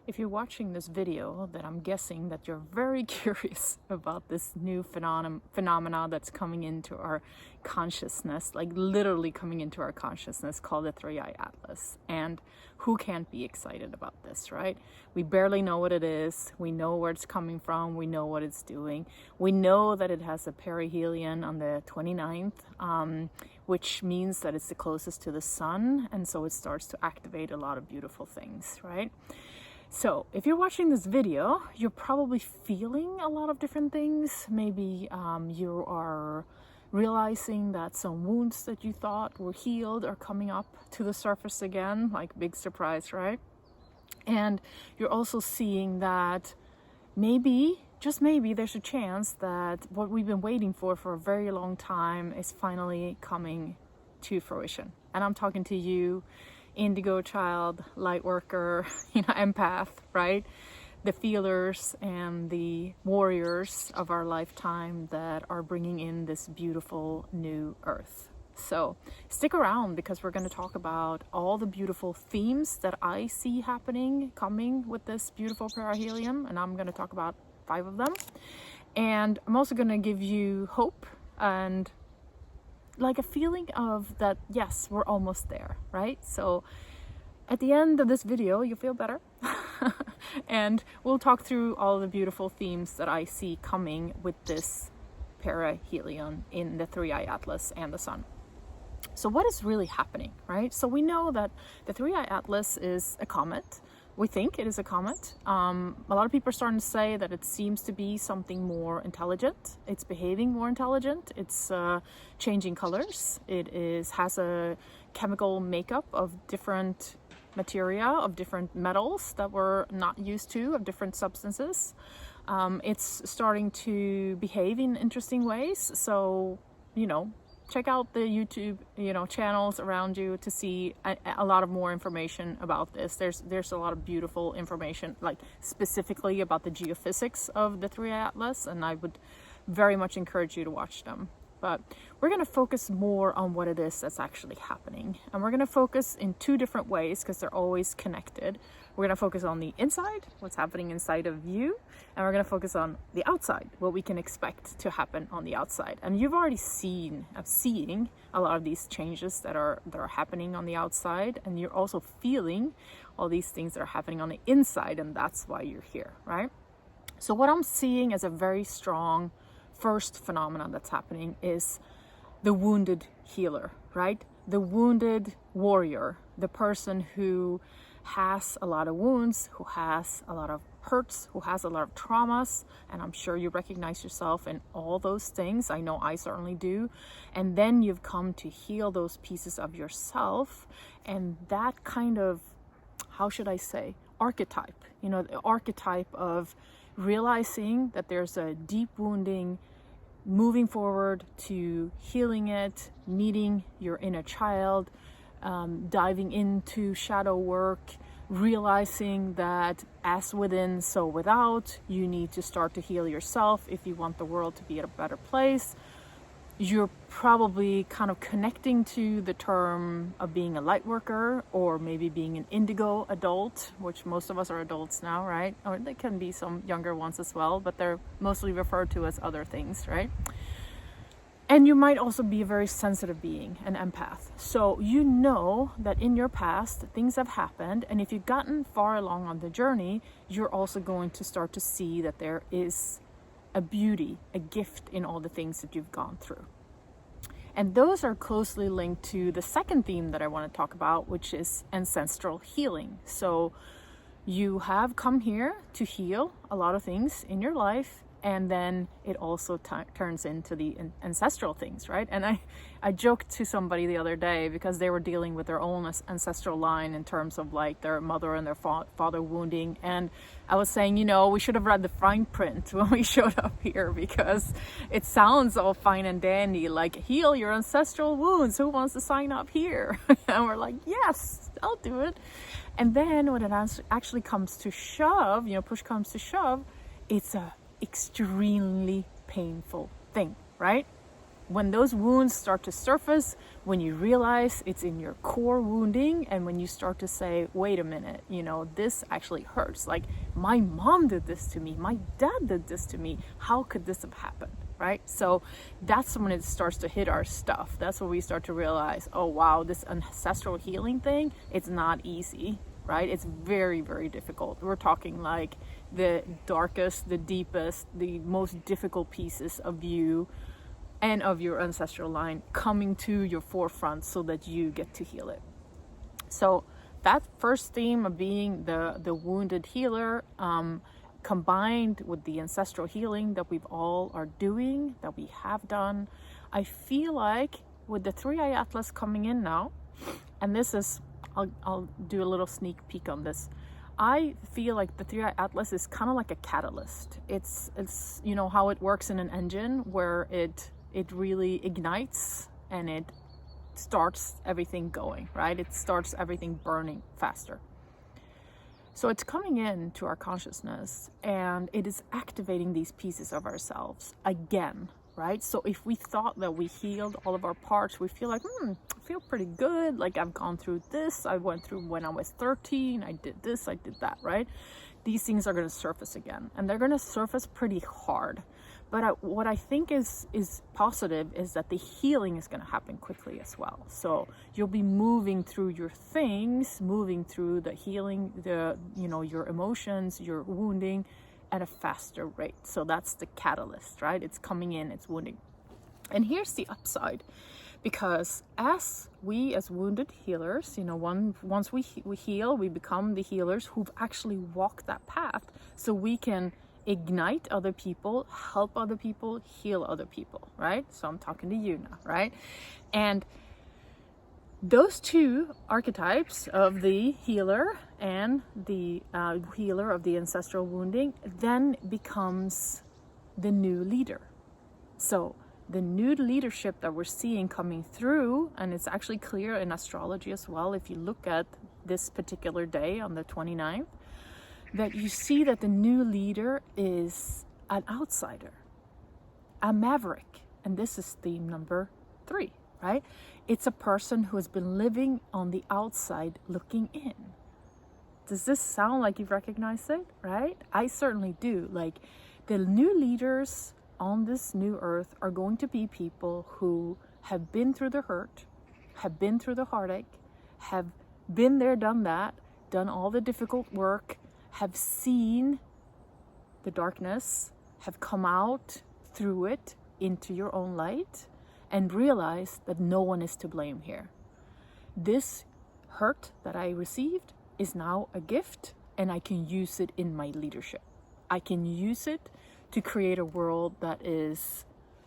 If you're watching this video, then I'm guessing that you're very curious about this new phenomena that's coming into our consciousness, like literally coming into our consciousness, called the Three-Eye Atlas. And who can't be excited about this, right? We barely know what it is. We know where it's coming from. We know what it's doing. We know that it has a perihelion on the 29th, which means that it's the closest to the sun. And so it starts to activate a lot of beautiful things, right? So if you're watching this video, you're probably feeling a lot of different things. Maybe you are realizing that some wounds that you thought were healed are coming up to the surface again, like big surprise, right? And you're also seeing that maybe, just maybe, there's a chance that what we've been waiting for a very long time is finally coming to fruition. And I'm talking to you, indigo child, light worker, empath, right? The feelers and the warriors of our lifetime that are bringing in this beautiful new earth. So stick around, because we're going to talk about all the beautiful themes that I see coming with this beautiful perihelion, and I'm going to talk about 5 of them. And I'm also going to give you hope and like a feeling of that, yes, we're almost there, right? So at the end of this video, you'll feel better. And we'll talk through all the beautiful themes that I see coming with this perihelion in the Three-Eye Atlas and the sun. So what is really happening, right? So we know that the Three-Eye Atlas is a comet. We think it is a comet. A lot of people are starting to say that it seems to be something more intelligent. It's behaving more intelligent. It's changing colors. It has a chemical makeup of different materia, of different metals that we're not used to, of different substances. It's starting to behave in interesting ways. So, check out the YouTube, channels around you to see a lot of more information about this. There's a lot of beautiful information, like specifically about the geophysics of the Three-Eye Atlas, and I would very much encourage you to watch them. But we're going to focus more on what it is that's actually happening. And we're going to focus in 2 different ways, because they're always connected. We're going to focus on the inside, what's happening inside of you. And we're going to focus on the outside, what we can expect to happen on the outside. And you've already seeing a lot of these changes that are happening on the outside. And you're also feeling all these things that are happening on the inside. And that's why you're here, right? So what I'm seeing as a very strong first phenomenon that's happening is the wounded healer, right? The wounded warrior, the person who has a lot of wounds, who has a lot of hurts, who has a lot of traumas. And I'm sure you recognize yourself in all those things. I know I certainly do. And then you've come to heal those pieces of yourself. And that kind of, how should I say, archetype, the archetype of realizing that there's a deep wounding, moving forward to healing it, meeting your inner child, diving into shadow work, realizing that as within, so without, you need to start to heal yourself if you want the world to be at a better place. You're probably kind of connecting to the term of being a light worker, or maybe being an indigo adult, which most of us are adults now, right? Or there can be some younger ones as well, but they're mostly referred to as other things, right? And you might also be a very sensitive being, an empath. So you know that in your past, things have happened. And if you've gotten far along on the journey, you're also going to start to see that there is a beauty, a gift in all the things that you've gone through. And those are closely linked to the second theme that I want to talk about, which is ancestral healing. So you have come here to heal a lot of things in your life, and then it also turns into the ancestral things, right? And I joked to somebody the other day, because they were dealing with their own ancestral line in terms of like their mother and their father wounding. And I was saying, we should have read the fine print when we showed up here, because it sounds all fine and dandy, like heal your ancestral wounds. Who wants to sign up here? And we're like, yes, I'll do it. And then when it actually comes to shove, push comes to shove, it's a extremely painful thing, right? when those wounds start to surface, when you realize it's in your core wounding, and when you start to say, wait a minute, you know, this actually hurts. Like, my mom did this to me, my dad did this to me, how could this have happened, right? So that's when it starts to hit our stuff. That's when we start to realize, oh wow, this ancestral healing thing, it's not easy, right? It's very, very difficult. We're talking like the darkest, the deepest, the most difficult pieces of you and of your ancestral line coming to your forefront so that you get to heal it. So that first theme of being the wounded healer, combined with the ancestral healing that we've all are doing, that we have done, I feel like with the 3i Atlas coming in now, and this is, I'll do a little sneak peek on this. I feel like the 3i Atlas is kind of like a catalyst. It's you know how it works in an engine where it really ignites and it starts everything going, right? It starts everything burning faster. So it's coming in to our consciousness and it is activating these pieces of ourselves again, right? So if we thought that we healed all of our parts, we feel like, I feel pretty good. Like, I've gone through this. I went through when I was 13. I did this, I did that, right? These things are going to surface again, and they're going to surface pretty hard. But what I think is positive is that the healing is going to happen quickly as well. So you'll be moving through your things, moving through the healing, your emotions, your wounding at a faster rate. So that's the catalyst, right? It's coming in, it's wounding. And here's the upside, because as wounded healers, once we heal, we become the healers who've actually walked that path, so we can ignite other people, help other people, heal other people, right? So I'm talking to you now, right? And those two archetypes of the healer and the healer of the ancestral wounding then becomes the new leader. So the new leadership that we're seeing coming through, and it's actually clear in astrology as well, if you look at this particular day on the 29th, that you see that the new leader is an outsider, a maverick. And this is theme number 3, right? It's a person who has been living on the outside looking in. Does this sound like you've recognized it, right? I certainly do. Like, the new leaders on this new earth are going to be people who have been through the hurt, have been through the heartache, have been there, done that, done all the difficult work, have seen the darkness, have come out through it into your own light, and realize that no one is to blame here. This hurt that I received is now a gift, and I can use it in my leadership. I can use it to create a world that is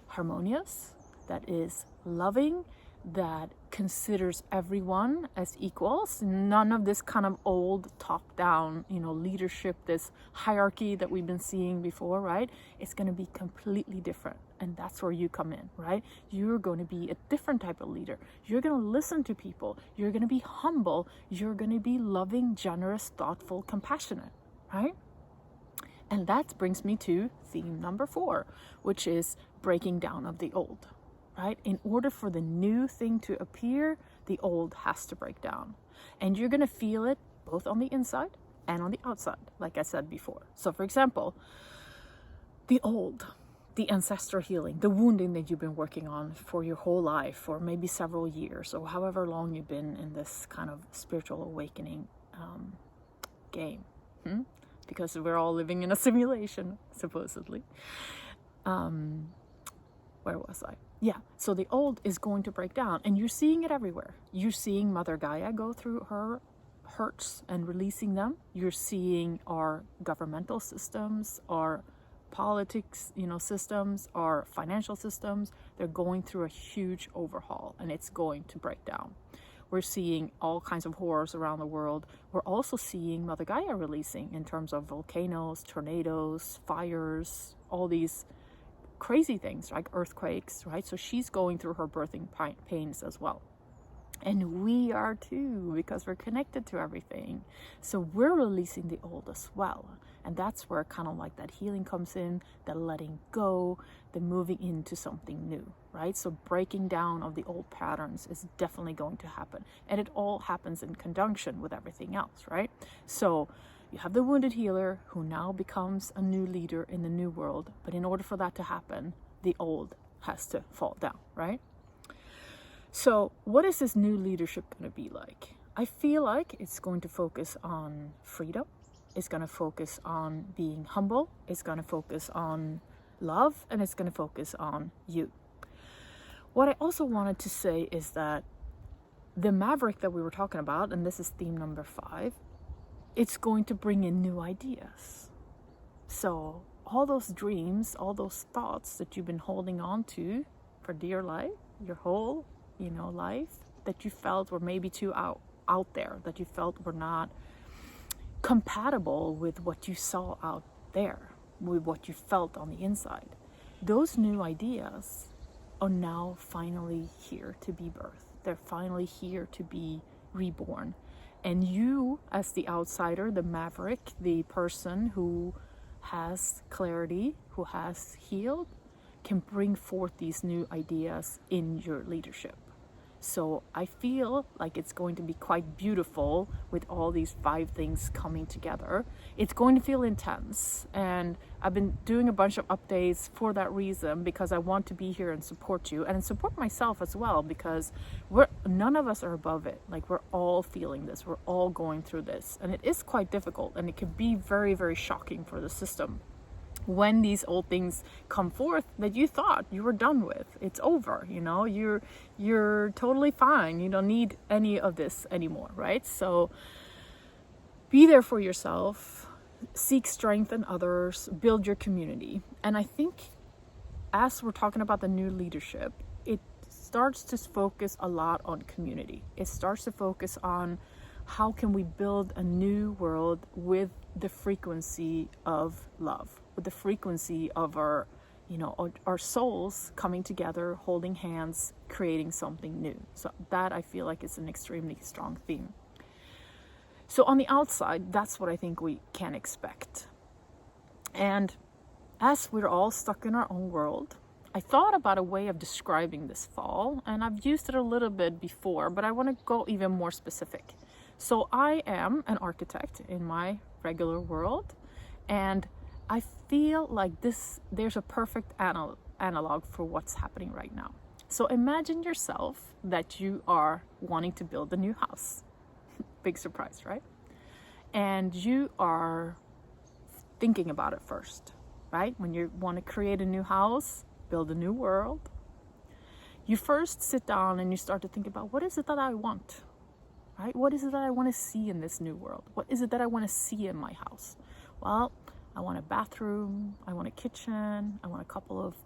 harmonious, that is loving, that considers everyone as equals. None of this kind of old top-down, leadership, this hierarchy that we've been seeing before, right? It's going to be completely different. And that's where you come in, right? You're going to be a different type of leader. You're going to listen to people. You're going to be humble. You're going to be loving, generous, thoughtful, compassionate, right? And that brings me to theme number 4, which is breaking down of the old. Right? In order for the new thing to appear, the old has to break down. And you're going to feel it both on the inside and on the outside, like I said before. So for example, the old, the ancestral healing, the wounding that you've been working on for your whole life, or maybe several years, or however long you've been in this kind of spiritual awakening game. Because we're all living in a simulation, supposedly. Where was I? Yeah, so the old is going to break down, and you're seeing it everywhere. You're seeing Mother Gaia go through her hurts and releasing them. You're seeing our governmental systems, our politics, systems, our financial systems. They're going through a huge overhaul, and it's going to break down. We're seeing all kinds of horrors around the world. We're also seeing Mother Gaia releasing in terms of volcanoes, tornadoes, fires, all these crazy things like earthquakes, right? So she's going through her birthing pains as well. And we are too, because we're connected to everything. So we're releasing the old as well. And that's where kind of like that healing comes in, the letting go, the moving into something new, right? So breaking down of the old patterns is definitely going to happen. And it all happens in conjunction with everything else, right? So you have the wounded healer who now becomes a new leader in the new world. But in order for that to happen, the old has to fall down, right? So what is this new leadership going to be like? I feel like it's going to focus on freedom. It's going to focus on being humble. It's going to focus on love. And it's going to focus on you. What I also wanted to say is that the maverick that we were talking about, and this is theme number 5, it's going to bring in new ideas. So all those dreams, all those thoughts that you've been holding on to for dear life, your whole life, that you felt were maybe too out there, that you felt were not compatible with what you saw out there, with what you felt on the inside. Those new ideas are now finally here to be birthed. They're finally here to be reborn. And you, as the outsider, the maverick, the person who has clarity, who has healed, can bring forth these new ideas in your leadership. So I feel like it's going to be quite beautiful with all these 5 things coming together. It's going to feel intense, and I've been doing a bunch of updates for that reason, because I want to be here and support you and support myself as well, because none of us are above it. Like, we're all feeling this, we're all going through this, and it is quite difficult, and it can be very, very shocking for the system when these old things come forth that you thought you were done with. It's over, you're totally fine. You don't need any of this anymore, right? So be there for yourself, seek strength in others, build your community. And I think as we're talking about the new leadership, it starts to focus a lot on community. It starts to focus on how can we build a new world with the frequency of love, with the frequency of our souls coming together, holding hands, creating something new. So that, I feel like, is an extremely strong theme. So on the outside, that's what I think we can expect. And as we're all stuck in our own world, I thought about a way of describing this fall, and I've used it a little bit before, but I want to go even more specific. So I am an architect in my regular world, and I feel like there's a perfect analog for what's happening right now. So imagine yourself that you are wanting to build a new house. Big surprise, right? And you are thinking about it first, right? When you want to create a new house, build a new world, you first sit down and you start to think about, what is it that I want? Right? What is it that I want to see in this new world? What is it that I want to see in my house? Well, I want a bathroom, I want a kitchen, I want a couple of,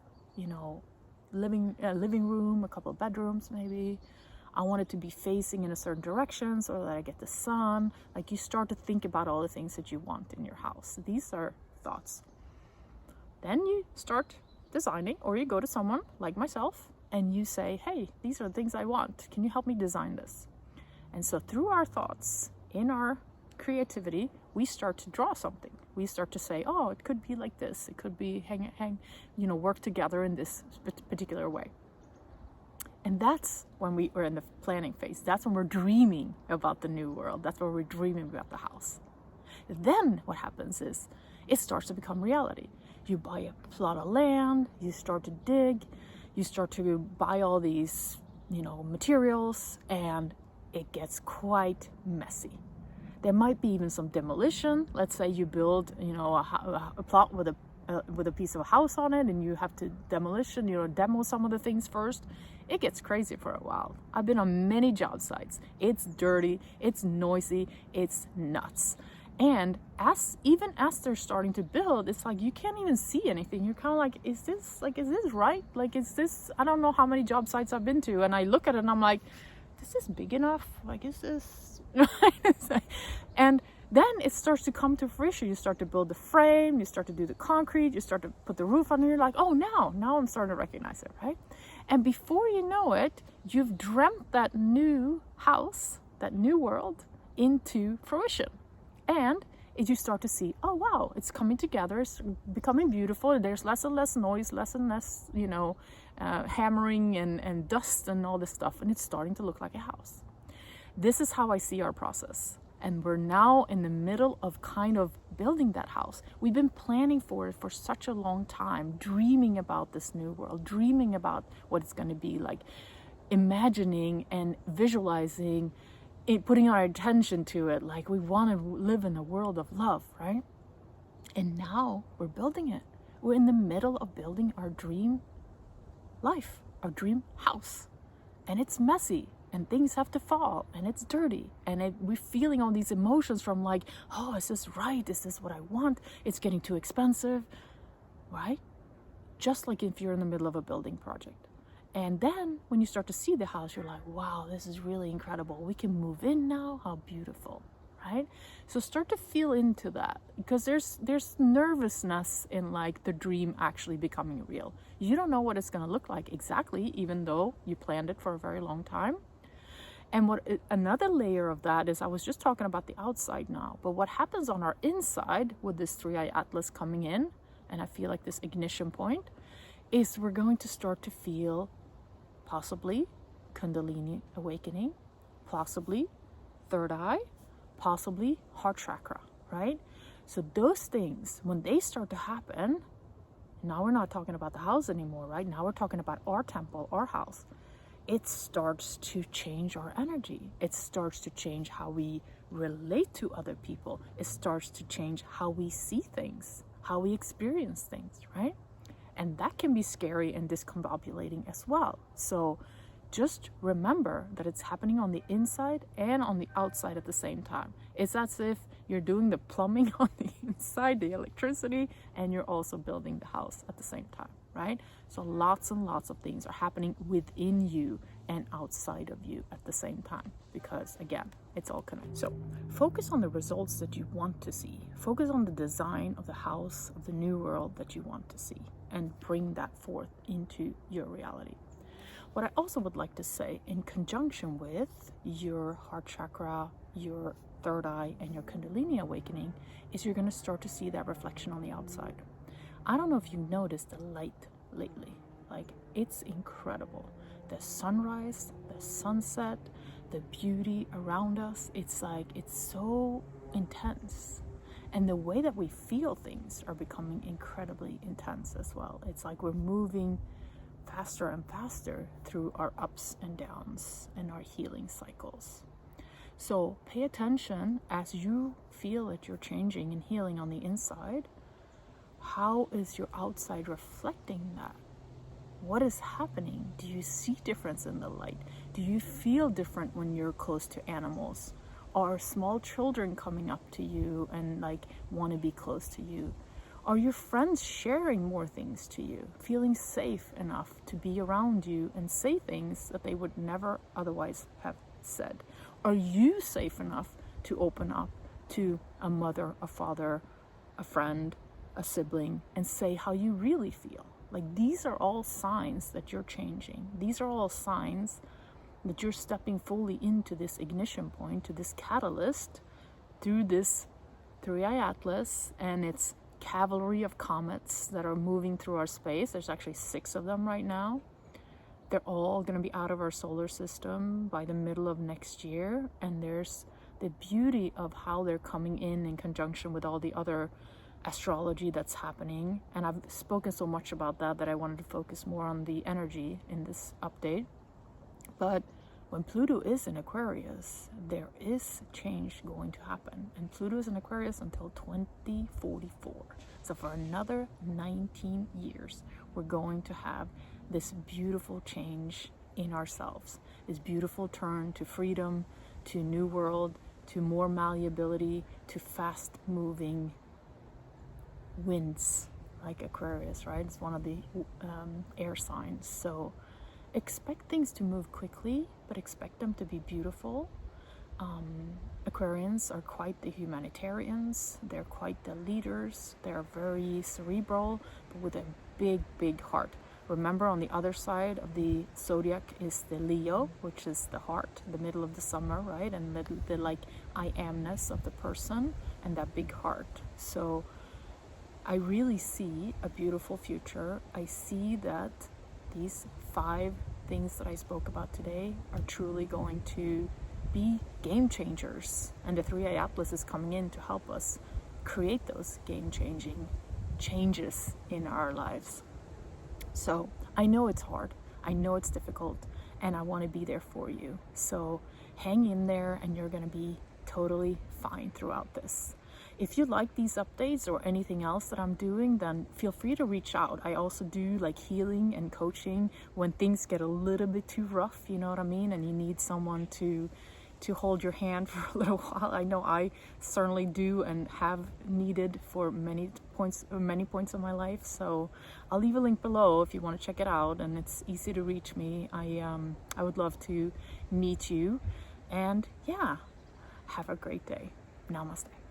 living room, a couple of bedrooms maybe. I want it to be facing in a certain direction so that I get the sun. Like, you start to think about all the things that you want in your house. These are thoughts. Then you start designing, or you go to someone like myself and you say, hey, these are the things I want. Can you help me design this? And so through our thoughts, in our creativity, we start to draw something. We start to say, oh, it could be like this. It could be work together in this particular way. And that's when we are in the planning phase. That's when we're dreaming about the new world. That's when we're dreaming about the house. Then what happens is it starts to become reality. You buy a plot of land, you start to dig, you start to buy all these, materials, and it gets quite messy. There might be even some demolition. Let's say you build, a plot with a piece of a house on it, and you have to demo some of the things first. It gets crazy for a while. I've been on many job sites. It's dirty, it's noisy, it's nuts. And even as they're starting to build, it's like you can't even see anything. You're kind of like, is this right? Like, is this, I don't know how many job sites I've been to, and I look at it and I'm like, is this big enough? Like, is this, and then it starts to come to fruition. You start to build the frame, you start to do the concrete, you start to put the roof on, and you're like, oh, now I'm starting to recognize it, right? And before you know it, you've dreamt that new house, that new world into fruition. And you start to see, oh wow, it's coming together, it's becoming beautiful. There's less and less noise, less and less, hammering and dust and all this stuff, and it's starting to look like a house. This is how I see our process. And we're now in the middle of kind of building that house. We've been planning for it for such a long time, dreaming about this new world, dreaming about what it's going to be like, imagining and visualizing it, putting our attention to it, like we want to live in a world of love, right? And now we're building it. We're in the middle of building our dream life, our dream house. And it's messy, and things have to fall, and it's dirty, and we're feeling all these emotions from like, oh, is this right? Is this what I want? It's getting too expensive, right? Just like if you're in the middle of a building project. And then when you start to see the house, you're like, wow, this is really incredible. We can move in now. How beautiful, right? So start to feel into that, because there's nervousness in like the dream actually becoming real. You don't know what it's going to look like exactly, even though you planned it for a very long time. And another layer of that is, I was just talking about the outside now, but what happens on our inside with this 3i Atlas coming in, and I feel like this ignition point, is we're going to start to feel possibly Kundalini awakening, possibly third eye, possibly heart chakra, right? So those things, when they start to happen, now we're not talking about the house anymore, right? Now we're talking about our temple, our house. It starts to change our energy. It starts to change how we relate to other people. It starts to change how we see things, how we experience things, right? And that can be scary and discombobulating as well. So just remember that it's happening on the inside and on the outside at the same time. It's as if you're doing the plumbing on the inside, the electricity, and you're also building the house at the same time, right? So lots and lots of things are happening within you and outside of you at the same time, because again, it's all connected. So focus on the results that you want to see. Focus on the design of the house, of the new world that you want to see, and bring that forth into your reality. What I also would like to say, in conjunction with your heart chakra, your third eye, and your Kundalini awakening, is you're going to start to see that reflection on the outside. I don't know if you noticed the light lately. Like, it's incredible. The sunrise, the sunset, the beauty around us, it's like, it's so intense. And the way that we feel things are becoming incredibly intense as well. It's like we're moving faster and faster through our ups and downs and our healing cycles. So pay attention as you feel that you're changing and healing on the inside. How is your outside reflecting that? What is happening? Do you see difference in the light? Do you feel different when you're close to animals? Are small children coming up to you and like want to be close to you? Are your friends sharing more things to you, feeling safe enough to be around you and say things that they would never otherwise have said? Are you safe enough to open up to a mother, a father, a friend, a sibling, and say how you really feel? Like, these are all signs that you're changing. These are all signs that you're stepping fully into this ignition point, to this catalyst, through this 3i Atlas and its cavalry of comets that are moving through our space. There's actually 6 of them right now. They're all going to be out of our solar system by the middle of next year. And there's the beauty of how they're coming in conjunction with all the other astrology that's happening. And I've spoken so much about that I wanted to focus more on the energy in this update. But when Pluto is in Aquarius, there is change going to happen. And Pluto is in Aquarius until 2044. So for another 19 years, we're going to have this beautiful change in ourselves. This beautiful turn to freedom, to new world, to more malleability, to fast moving winds like Aquarius, right? It's one of the air signs. So expect things to move quickly, but expect them to be beautiful. Aquarians are quite the humanitarians, they're quite the leaders, they're very cerebral, but with a big heart. Remember, on the other side of the zodiac is the Leo, which is the heart, the middle of the summer, right? And the like I amness of the person and that big heart. So I really see a beautiful future. I see that these 5 things that I spoke about today are truly going to be game changers. And the 3i Atlas is coming in to help us create those game-changing changes in our lives. So I know it's hard, I know it's difficult, and I want to be there for you. So hang in there and you're going to be totally fine throughout this. If you like these updates or anything else that I'm doing, then feel free to reach out. I also do like healing and coaching when things get a little bit too rough, you know what I mean? And you need someone to hold your hand for a little while. I know I certainly do and have needed for many points of my life. So I'll leave a link below if you want to check it out, and it's easy to reach me. I would love to meet you, and yeah, have a great day. Namaste.